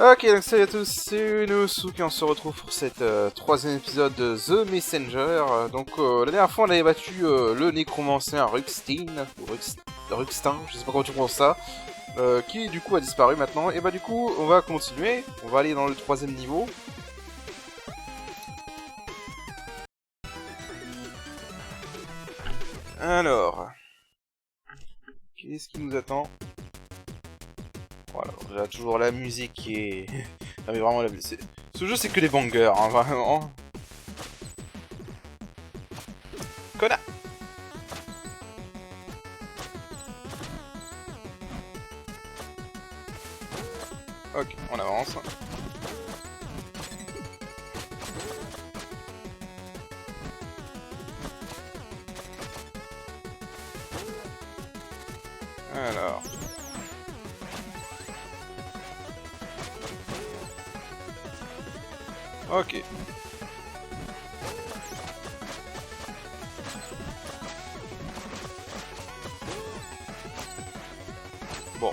Ok, donc salut à tous, c'est Unosuke et on se retrouve pour cette troisième épisode de The Messenger. La dernière fois on avait battu le nécromancien Ruxtin, Ruxtin, je sais pas comment tu prononces ça, qui du coup a disparu maintenant. Et bah du coup on va continuer, on va aller dans le troisième niveau. Alors, qu'est-ce qui nous attend? Voilà, on a toujours la musique qui est... non mais vraiment, ce jeu c'est que des bangers, hein, vraiment. Connard. Ok, on avance. Alors... ok. Bon,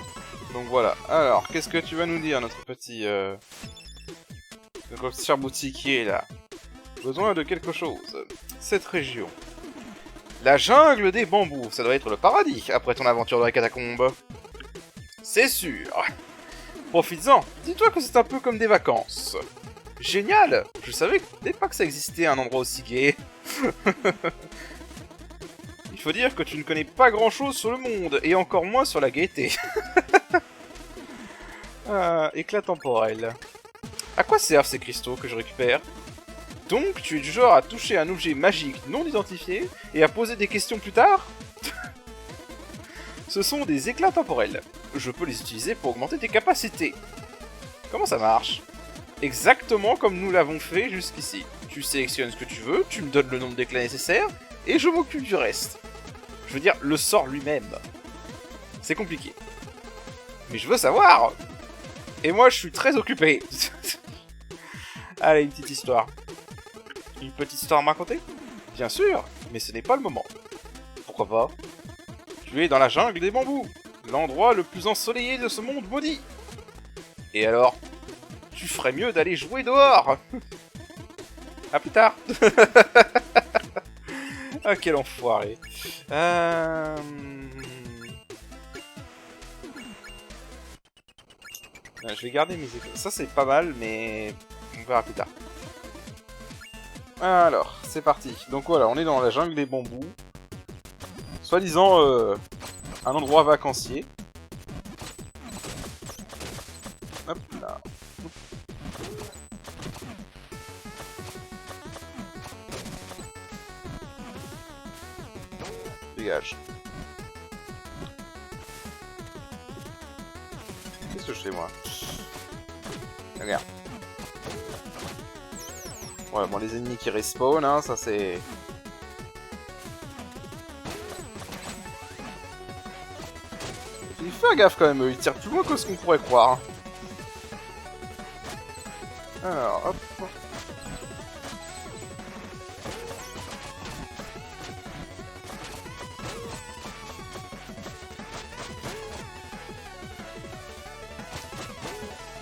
donc voilà. Alors, qu'est-ce que tu vas nous dire, notre petit cher boutiquier, là? Besoin de quelque chose. Cette région. La jungle des bambous, ça doit être le paradis, après ton aventure dans la catacombe. C'est sûr. Profites-en. Dis-toi que c'est un peu comme des vacances. Génial. Je savais peut-être pas que ça existait un endroit aussi gai. Il faut dire que tu ne connais pas grand-chose sur le monde, et encore moins sur la gaieté. Éclat temporel. À quoi servent ces cristaux que je récupère? Donc, tu es du genre à toucher un objet magique non identifié et à poser des questions plus tard? Ce sont des éclats temporels. Je peux les utiliser pour augmenter tes capacités. Comment ça marche? Exactement comme nous l'avons fait jusqu'ici. Tu sélectionnes ce que tu veux, tu me donnes le nombre d'éclats nécessaires, et je m'occupe du reste. Je veux dire, le sort lui-même. C'est compliqué. Mais je veux savoir! Et moi, je suis très occupé. Allez, une petite histoire. Une petite histoire à me raconter? Bien sûr, mais ce n'est pas le moment. Pourquoi pas? Tu es dans la jungle des bambous, l'endroit le plus ensoleillé de ce monde maudit. Et alors? Tu ferais mieux d'aller jouer dehors. À plus tard. Ah, quel enfoiré. Je vais garder mes éclats. Ça, c'est pas mal, mais on verra plus tard. Alors, c'est parti. Donc voilà, on est dans la jungle des bambous. Soi-disant, un endroit vacancier. Hop là. Dégage. Qu'est-ce que je fais, moi? Regarde. Ouais, bon, les ennemis qui respawn, hein, ça c'est... Il fait gaffe quand même, il tire plus loin que ce qu'on pourrait croire. Alors, hop.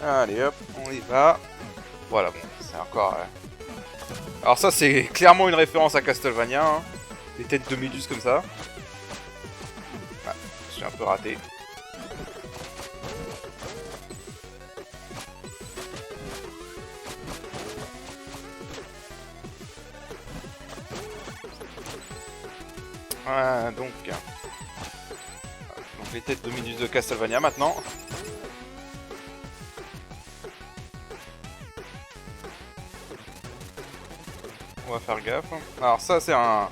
Allez hop, on y va. Voilà, bon, c'est encore... Alors ça, c'est clairement une référence à Castlevania, hein. Des têtes de méduses comme ça. Ah, je suis un peu raté. Donc les têtes de méduses de Castlevania maintenant. On va faire gaffe. Alors ça c'est un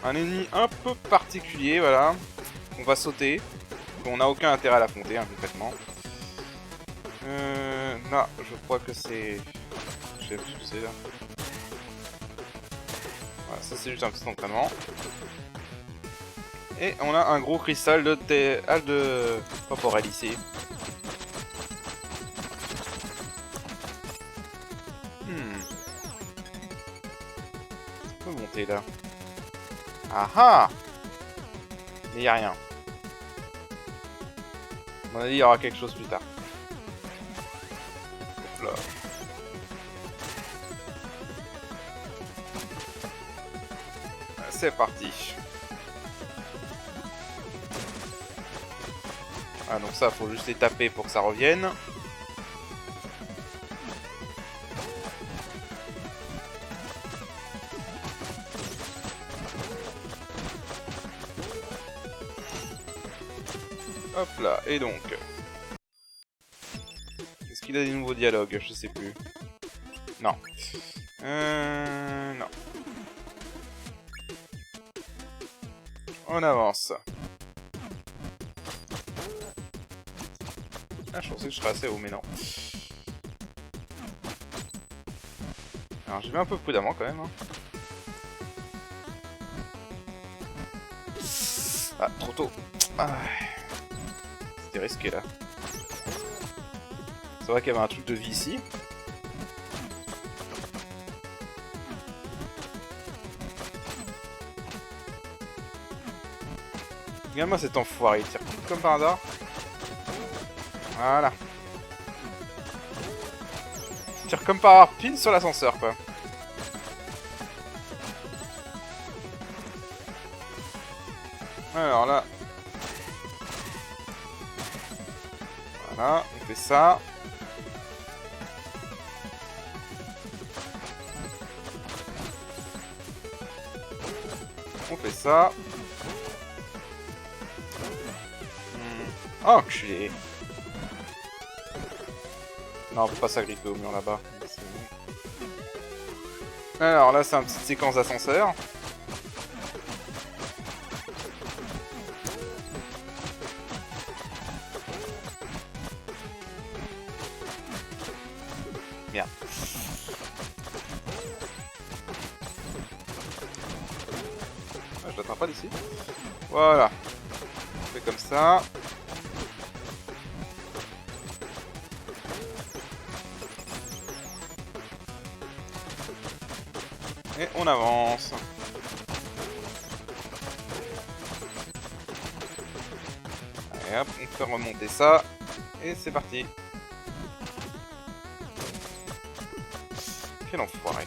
ennemi un peu particulier, voilà. On va sauter. On n'a aucun intérêt à l'affronter, hein, concrètement. Non, je crois que c'est... Je sais plus ce que c'est là. Voilà, ça c'est juste un petit entraînement. Et on a un gros cristal de temporel ici. On peut monter là. Ah ah! Mais y a rien. À mon avis, il y aura quelque chose plus tard. là. C'est parti. Ah donc ça faut juste les taper pour que ça revienne. Hop là, et donc... Est-ce qu'il a des nouveaux dialogues? Je sais plus. Non. Non. On avance. Ah, je pensais que je serais assez haut, mais non. Alors, j'y vais un peu prudemment quand même. Hein. Ah, trop tôt. Ah. C'était risqué là. C'est vrai qu'il y avait un truc de vie ici. Regarde-moi cet enfoiré, il tire comme par hasard. Voilà. Il tire comme par hasard pile sur l'ascenseur quoi. Alors là. Voilà, on fait ça. On fait ça. Oh, enculé. Non, on peut pas s'agripper au mur là-bas. Alors là, c'est une petite séquence d'ascenseur. Merde. Ah, je l'atteins pas d'ici. Voilà. On fait comme ça. Et on avance. Et hop, on fait remonter ça. Et c'est parti. Quel enfoiré.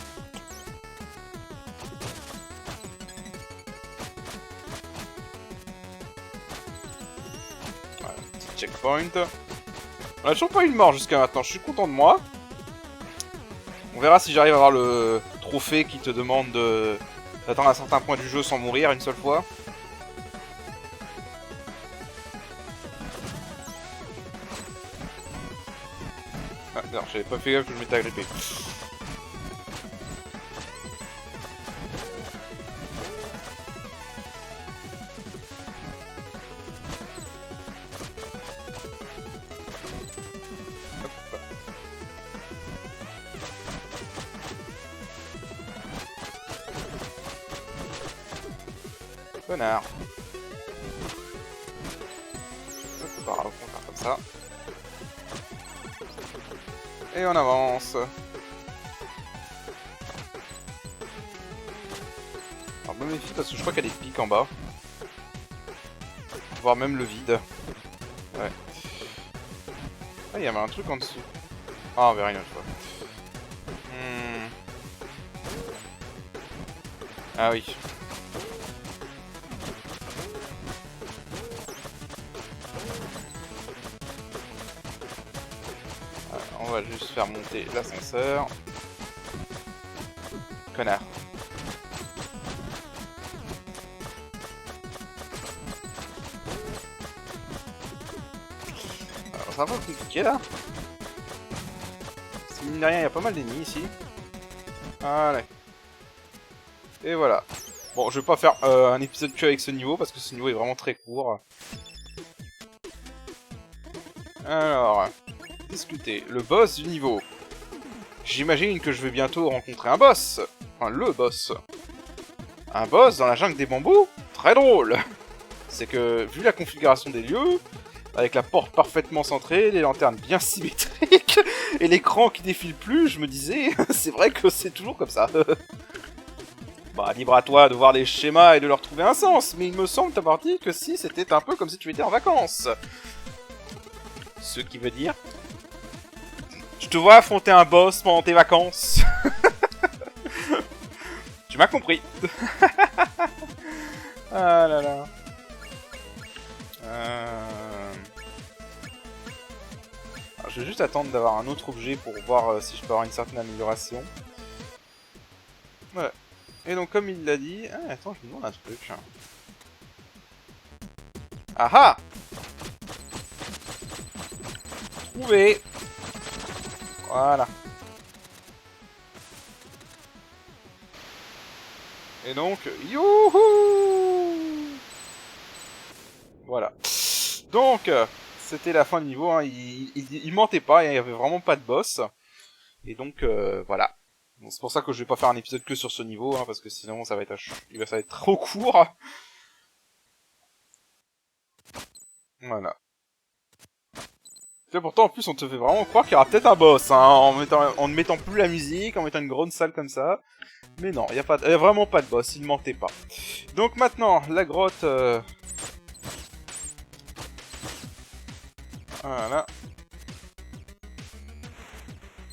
Voilà, petit checkpoint. On a toujours pas eu de mort jusqu'à maintenant, je suis content de moi. On verra si j'arrive à avoir le trophée qui te demande d'atteindre un certain point du jeu sans mourir une seule fois. Ah, non, j'avais pas fait gaffe que je m'étais agrippé. Connard. Hop, on va faire comme ça. Et on avance. Alors me méfie parce que je crois qu'il y a des pics en bas. Voire même le vide. Ouais. Ah, il y avait un truc en dessous. Ah, on verra une autre fois. Ah oui. On va juste faire monter l'ascenseur. Connard. Alors, ça va pas compliqué là. Parce que mine de rien, il y a pas mal d'ennemis ici. Voilà. Et voilà. Bon, je vais pas faire un épisode que avec ce niveau parce que ce niveau est vraiment très court. Alors, discuter. Le boss du niveau. J'imagine que je vais bientôt rencontrer un boss. Enfin, le boss. Un boss dans la jungle des bambous? Très drôle. C'est que, vu la configuration des lieux, avec la porte parfaitement centrée, les lanternes bien symétriques, et l'écran qui défile plus, je me disais, c'est vrai que c'est toujours comme ça. Bah, libre à toi de voir les schémas et de leur trouver un sens, mais il me semble t'avoir dit que si, c'était un peu comme si tu étais en vacances. Ce qui veut dire Je te vois affronter un boss pendant tes vacances. Tu m'as compris. Ah là là. Alors, je vais juste attendre d'avoir un autre objet pour voir si je peux avoir une certaine amélioration. Voilà. Et donc comme il l'a dit... Ah attends, je me demande un truc. Ah ah! Trouvé! Voilà. Et donc... Youhou! Voilà. Donc, c'était la fin du niveau, hein. Il mentait pas, il y avait vraiment pas de boss. Et donc, voilà. Bon, c'est pour ça que je vais pas faire un épisode que sur ce niveau, hein, parce que sinon ça va être trop court. Voilà. Et pourtant, en plus, on te fait vraiment croire qu'il y aura peut-être un boss, hein, en ne mettant plus la musique, en mettant une grande salle comme ça. Mais non, il y a vraiment pas de boss, il mentait pas. Donc maintenant, la grotte... Voilà.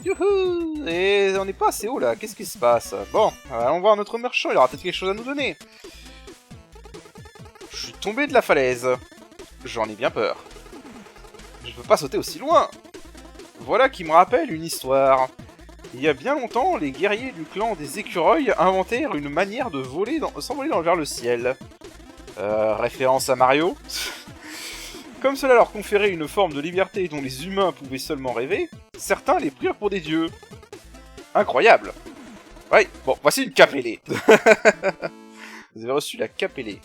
Youhou! Et on n'est pas assez haut là, qu'est-ce qui se passe? Bon, allons voir notre marchand, il aura peut-être quelque chose à nous donner. Je suis tombé de la falaise. J'en ai bien peur. Je peux pas sauter aussi loin. Voilà qui me rappelle une histoire. Il y a bien longtemps, les guerriers du clan des écureuils inventèrent une manière de s'envoler vers le ciel. Référence à Mario. Comme cela leur conférait une forme de liberté dont les humains pouvaient seulement rêver, certains les prirent pour des dieux. Incroyable. Ouais, bon, voici une cape ailée. Vous avez reçu la cape ailée.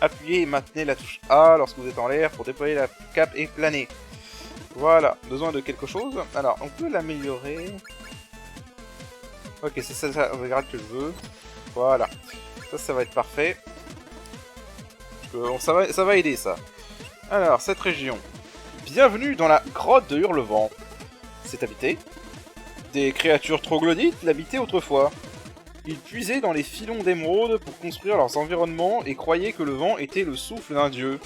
Appuyez et maintenez la touche A lorsque vous êtes en l'air pour déployer la cape et planer. Voilà, besoin de quelque chose. Alors, on peut l'améliorer. Ok, c'est ça, regarde que je veux. Voilà. Ça va être parfait. Ça va aider, ça. Alors, cette région. Bienvenue dans la grotte de Hurlevent. C'est habité. Des créatures troglodytes l'habitaient autrefois. Ils puisaient dans les filons d'émeraude pour construire leurs environnements et croyaient que le vent était le souffle d'un dieu.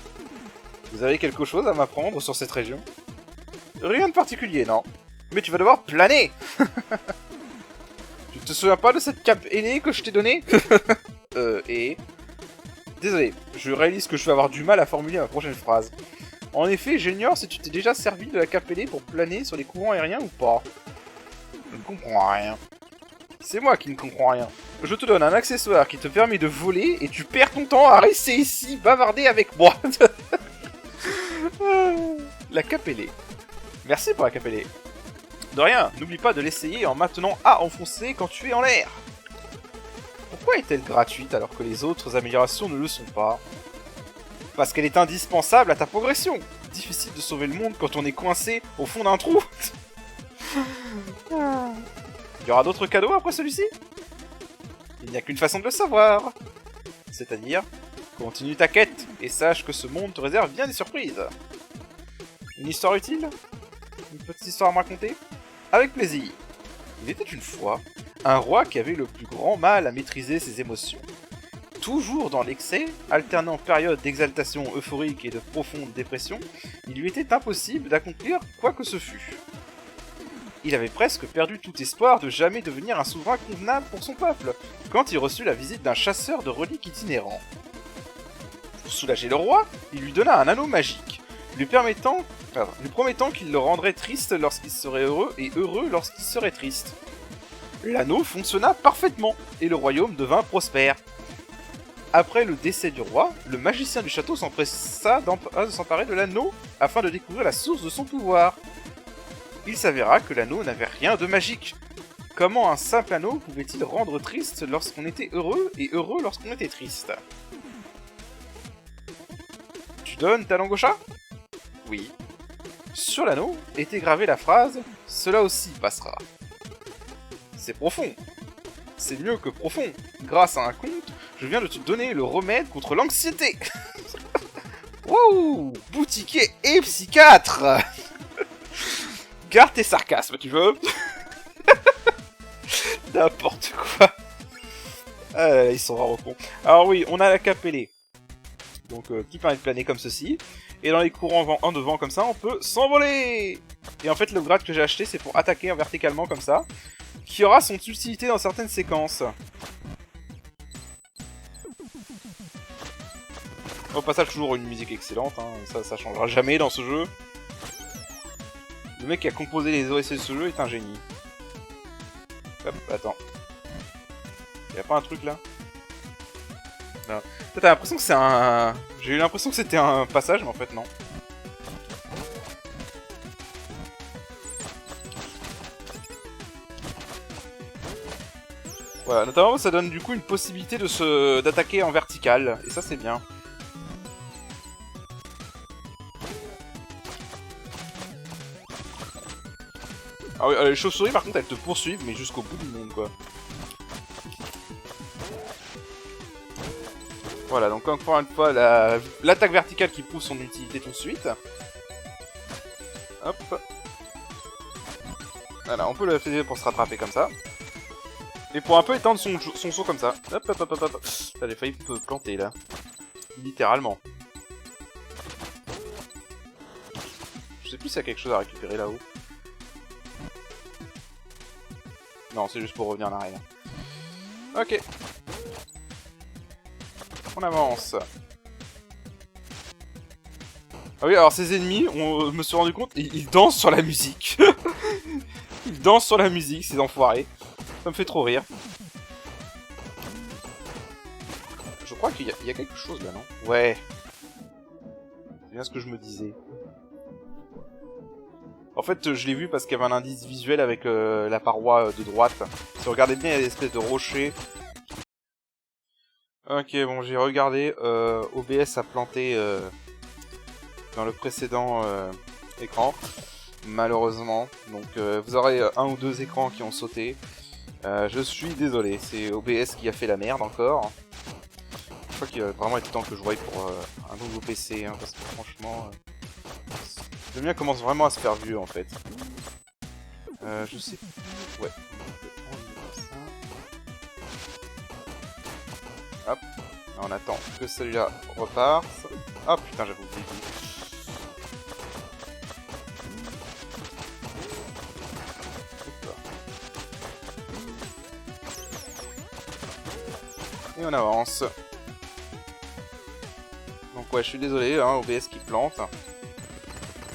Vous avez quelque chose à m'apprendre sur cette région? Rien de particulier, non. Mais tu vas devoir planer. Tu te souviens pas de cette cape ailée que je t'ai donnée? Et... Désolé, je réalise que je vais avoir du mal à formuler ma prochaine phrase. En effet, j'ignore si tu t'es déjà servi de la cape ailée pour planer sur les courants aériens ou pas. Je ne comprends rien. C'est moi qui ne comprends rien. Je te donne un accessoire qui te permet de voler et tu perds ton temps à rester ici, bavarder avec moi. La cape ailée. Merci pour la cape ailée. De rien, n'oublie pas de l'essayer en maintenant A enfoncé quand tu es en l'air. Pourquoi est-elle gratuite alors que les autres améliorations ne le sont pas? Parce qu'elle est indispensable à ta progression. Difficile de sauver le monde quand on est coincé au fond d'un trou. Il y aura d'autres cadeaux après celui-ci? Il n'y a qu'une façon de le savoir. C'est-à-dire, continue ta quête et sache que ce monde te réserve bien des surprises. Une histoire utile? Une petite histoire à me raconter? Avec plaisir. Il était une fois un roi qui avait le plus grand mal à maîtriser ses émotions. Toujours dans l'excès, alternant périodes d'exaltation euphorique et de profonde dépression, il lui était impossible d'accomplir quoi que ce fût. Il avait presque perdu tout espoir de jamais devenir un souverain convenable pour son peuple, quand il reçut la visite d'un chasseur de reliques itinérant. Pour soulager le roi, il lui donna un anneau magique, lui promettant qu'il le rendrait triste lorsqu'il serait heureux et heureux lorsqu'il serait triste. L'anneau fonctionna parfaitement, et le royaume devint prospère. Après le décès du roi, le magicien du château s'empressa de s'emparer de l'anneau afin de découvrir la source de son pouvoir. Il s'avéra que l'anneau n'avait rien de magique. Comment un simple anneau pouvait-il rendre triste lorsqu'on était heureux et heureux lorsqu'on était triste? Tu donnes ta langue au chat? Oui. Sur l'anneau était gravée la phrase « Cela aussi passera ». C'est profond. C'est mieux que profond. Grâce à un conte, je viens de te donner le remède contre l'anxiété. Wouh! Boutiquier et psychiatre. Garde tes sarcasmes, tu veux? N'importe quoi. Ils sont vraiment cons. Alors oui, on a la cape ailée. Donc, qui permet de planer comme ceci. Et dans les courants en devant comme ça, on peut s'envoler. Et en fait, le grade que j'ai acheté, c'est pour attaquer verticalement comme ça, qui aura son utilité dans certaines séquences. Au passage, toujours une musique excellente, hein. Ça changera jamais dans ce jeu. Le mec qui a composé les OST de ce jeu est un génie. Hop, attends. Y'a pas un truc là? Non. T'as l'impression que c'est un... J'ai eu l'impression que c'était un passage, mais en fait non. Voilà, notamment ça donne du coup une possibilité de d'attaquer en vertical, et ça c'est bien. Ah oui, les chauves-souris par contre elles te poursuivent, mais jusqu'au bout du monde quoi. Voilà, donc encore une fois, l'attaque verticale qui prouve son utilité tout de suite. Hop. Voilà, on peut le faire pour se rattraper comme ça. Et pour un peu étendre son saut comme ça. Hop, hop, hop, hop, hop. J'ai failli me planter là. Littéralement. Je sais plus s'il y a quelque chose à récupérer là-haut. Non, c'est juste pour revenir en arrière. Ok. On avance. Ah oui, alors ces ennemis, je me suis rendu compte, ils dansent sur la musique. Ils dansent sur la musique, ces enfoirés. Ça me fait trop rire. Je crois qu'il y a quelque chose là, non? Ouais. C'est bien ce que je me disais. En fait, je l'ai vu parce qu'il y avait un indice visuel avec la paroi de droite. Si vous regardez bien, il y a des espèces de rochers. Ok, bon, j'ai regardé. OBS a planté dans le précédent écran. Malheureusement. Donc, vous aurez un ou deux écrans qui ont sauté. Je suis désolé, c'est OBS qui a fait la merde encore. Je crois qu'il va vraiment être temps que je voie pour un nouveau PC, hein, parce que franchement... le mien commence vraiment à se faire vieux en fait. Je sais plus... Ouais, ça. Hop, on attend que celui-là reparte. Ah putain, j'avais oublié. Et on avance. Donc ouais, je suis désolé, hein, OBS qui plante.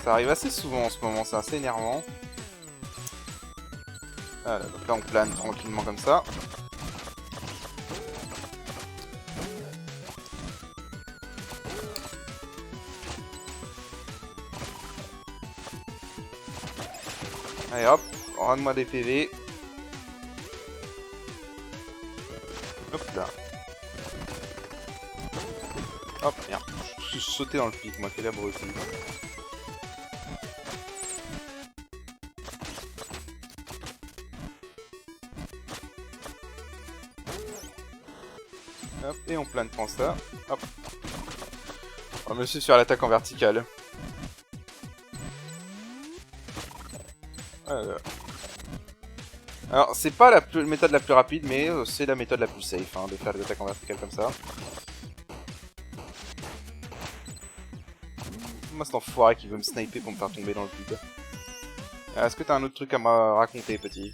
Ça arrive assez souvent en ce moment, c'est assez énervant. Voilà, donc là on plane tranquillement comme ça. Allez hop, rends-moi des PV. Hop là. Hop, merde. Je suis sauté dans le pic, moi, quel abruti. Hop, et on plane pour ça. Hop. On me suit sur l'attaque en verticale. Alors, c'est pas la méthode la plus rapide, mais c'est la méthode la plus safe, hein, de faire des attaques en verticale comme ça. Moi, c'est enfoiré qui veut me sniper pour me faire tomber dans le vide. Est-ce que t'as un autre truc à me raconter, petit?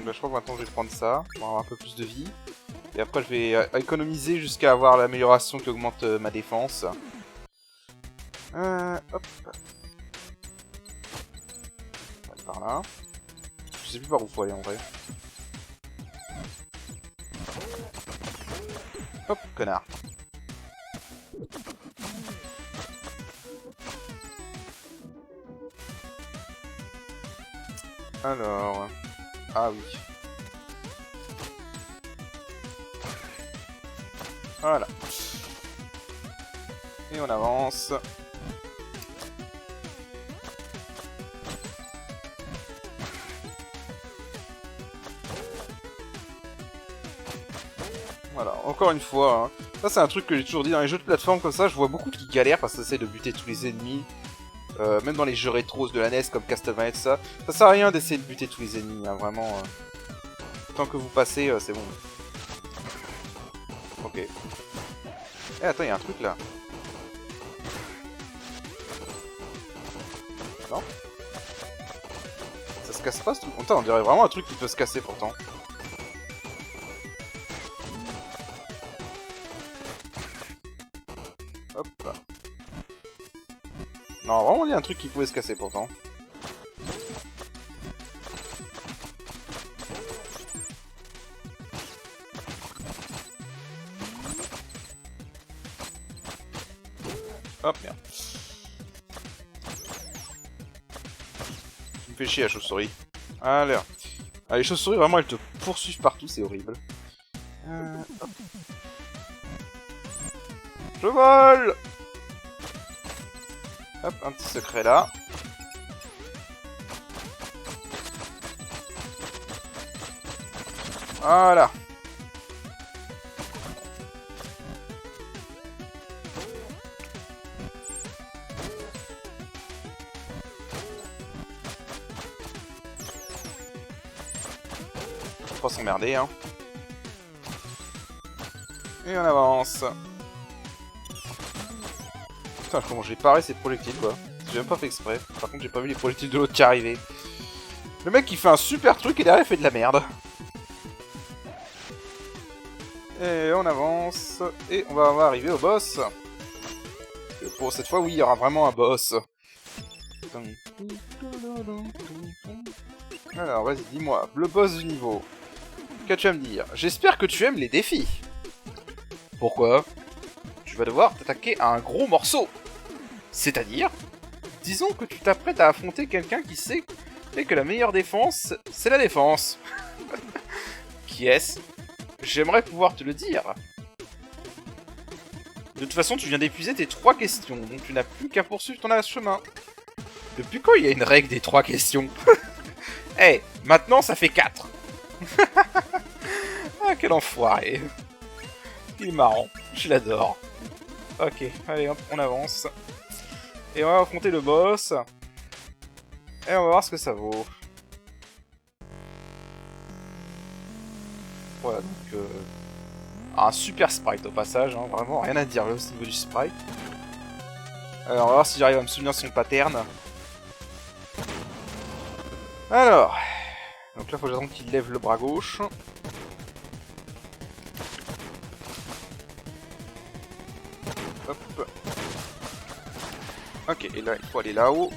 Bah, je crois que maintenant je vais prendre ça, pour avoir un peu plus de vie. Et après, je vais économiser jusqu'à avoir l'amélioration qui augmente ma défense. Hop. Par là. Je sais plus par où faut aller en vrai. Hop, connard. Alors... Ah oui. Voilà. Et on avance. Voilà, encore une fois, hein. Ça c'est un truc que j'ai toujours dit dans les jeux de plateforme comme ça, je vois beaucoup qui galèrent parce qu'ils essaient de buter tous les ennemis. Même dans les jeux rétros de la NES comme Castlevania et tout ça. Ça sert à rien d'essayer de buter tous les ennemis, hein, vraiment. Tant que vous passez, c'est bon. Ok. Eh, attends, il y a un truc là. Non? Ça se casse pas ce truc? Putain, on dirait vraiment un truc qui peut se casser pourtant. Hop là. Non, vraiment, il y a un truc qui pouvait se casser pourtant. Hop, merde. Tu me fais chier la chauve-souris. Allez. Ah, les chauves-souris, vraiment, elles te poursuivent partout, c'est horrible. Hop. Je vole! Hop, un petit secret là. Voilà. Faut pas s'emmerder, hein. Et on avance. Putain, comment j'ai paré ces projectiles, quoi. J'ai même pas fait exprès. Par contre, j'ai pas vu les projectiles de l'autre qui arrivaient. Le mec, il fait un super truc et derrière, il fait de la merde. Et on avance. Et on va arriver au boss. Pour cette fois, oui, il y aura vraiment un boss. Alors, vas-y, dis-moi. Le boss du niveau. Qu'as-tu à me dire? J'espère que tu aimes les défis. Pourquoi? Tu vas devoir t'attaquer à un gros morceau. C'est-à-dire, disons que tu t'apprêtes à affronter quelqu'un qui sait que la meilleure défense, c'est la défense. Qui est-ce? J'aimerais pouvoir te le dire. De toute façon, tu viens d'épuiser tes 3 questions, donc tu n'as plus qu'à poursuivre ton chemin. Depuis quand il y a une règle des 3 questions? Eh, hey, maintenant ça fait 4. Ah, quel enfoiré. Il est marrant, je l'adore. Ok, allez hop, on avance. Et on va affronter le boss. Et on va voir ce que ça vaut. Voilà, donc... un super sprite au passage, hein, vraiment rien à dire là, au niveau du sprite. Alors, on va voir si j'arrive à me souvenir de son pattern. Alors... Donc là, faut que j'attende qu'il lève le bras gauche. Hop. Ok, et là, il faut aller là-haut.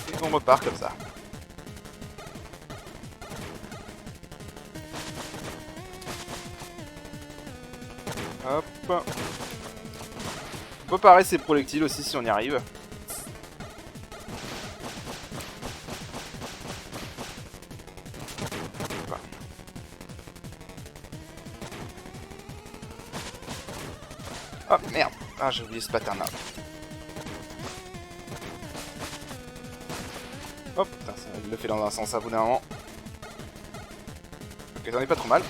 Et on repart comme ça. Hop. On peut parer ses projectiles aussi si on y arrive. Oh merde. Ah, j'ai oublié ce pattern là. Hop, putain, ça, il le fait dans un sens à bout d'un moment. Ok, ça n'est pas trop mal.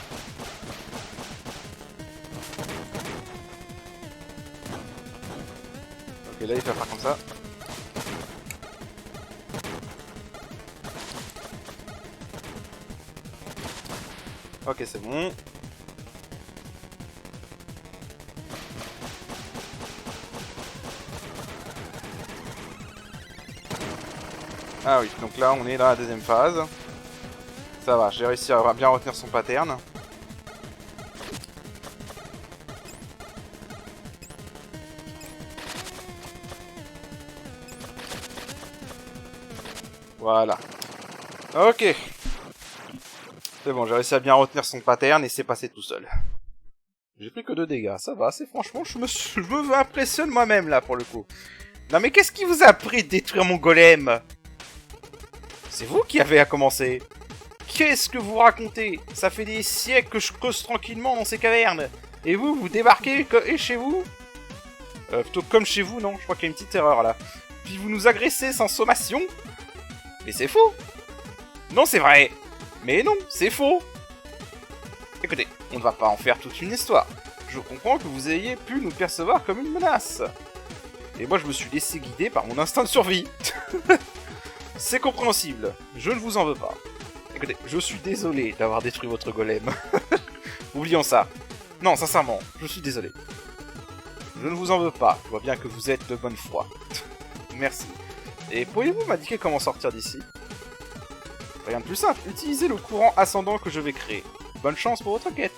Ok, là il fait faire comme ça. Ok, c'est bon. Ah oui, donc là on est dans la deuxième phase. Ça va, j'ai réussi à bien retenir son pattern. Voilà. Ok. C'est bon, j'ai réussi à bien retenir son pattern et c'est passé tout seul. J'ai pris que 2 dégâts, ça va, c'est franchement, je me impressionne moi-même là pour le coup. Non mais qu'est-ce qui vous a pris de détruire mon golem? C'est vous qui avez à commencer. Qu'est-ce que vous racontez? Ça fait des siècles que je creuse tranquillement dans ces cavernes. Et vous, vous débarquez et chez vous? Plutôt comme chez vous, non, je crois qu'il y a une petite erreur là. Puis vous nous agressez sans sommation? Mais c'est faux. Non, c'est vrai. Mais non, c'est faux. Écoutez, on ne va pas en faire toute une histoire. Je comprends que vous ayez pu nous percevoir comme une menace. Et moi, je me suis laissé guider par mon instinct de survie. C'est compréhensible. Je ne vous en veux pas. écoutez, je suis désolé d'avoir détruit votre golem. Oublions ça. Non, sincèrement, je suis désolé. Je ne vous en veux pas, je vois bien que vous êtes de bonne foi. Merci. Et pourriez-vous m'indiquer comment sortir d'ici? Rien de plus simple, utilisez le courant ascendant que je vais créer. Bonne chance pour votre quête.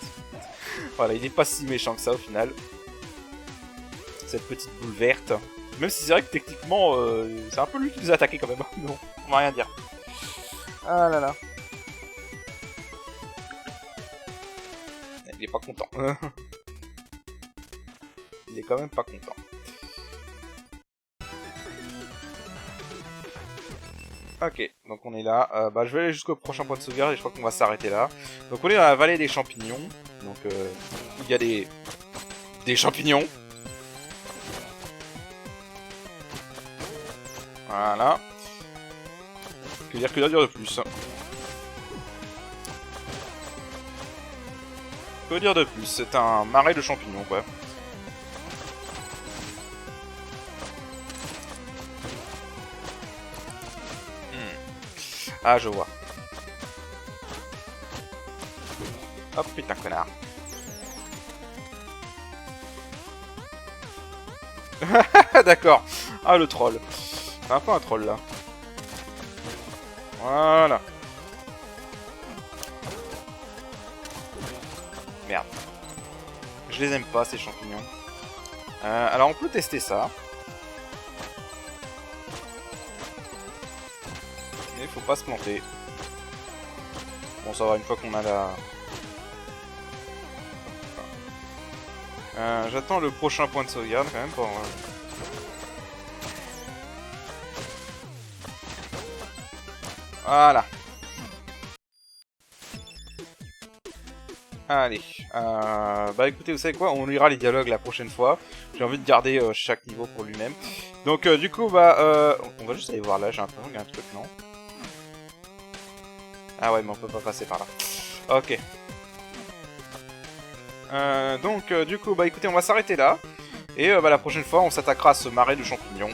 Voilà, il n'est pas si méchant que ça au final. Cette petite boule verte. Même si c'est vrai que techniquement, c'est un peu lui qui nous a attaqué quand même. Non, on va rien dire. Ah là là. Il est pas content. Il est quand même pas content. Ok, donc on est là. Bah, je vais aller jusqu'au prochain point de sauvegarde et je crois qu'on va s'arrêter là. Donc on est dans la vallée des champignons. Donc il y a des champignons. Voilà. Que dire de plus? Que dire de plus? C'est un marais de champignons, quoi. Ah, je vois. Hop, putain, connard. D'accord. Ah, le troll. C'est un peu un troll, là. Voilà. Merde. Je les aime pas, ces champignons. Alors, on peut tester ça. Mais faut pas se planter. Bon, ça va, une fois qu'on a la... J'attends le prochain point de sauvegarde, quand même, pour... Voilà. Allez. Bah écoutez, vous savez quoi? On lira les dialogues la prochaine fois. J'ai envie de garder chaque niveau pour lui-même. Donc du coup, bah... on va juste aller voir là, j'ai l'impression qu'il y a un truc, non? Ah ouais, mais on peut pas passer par là. Ok. Donc du coup, bah écoutez, on va s'arrêter là. Et bah la prochaine fois, on s'attaquera à ce marais de champignons.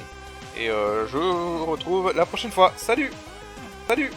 Et je vous retrouve la prochaine fois. Salut! Salut!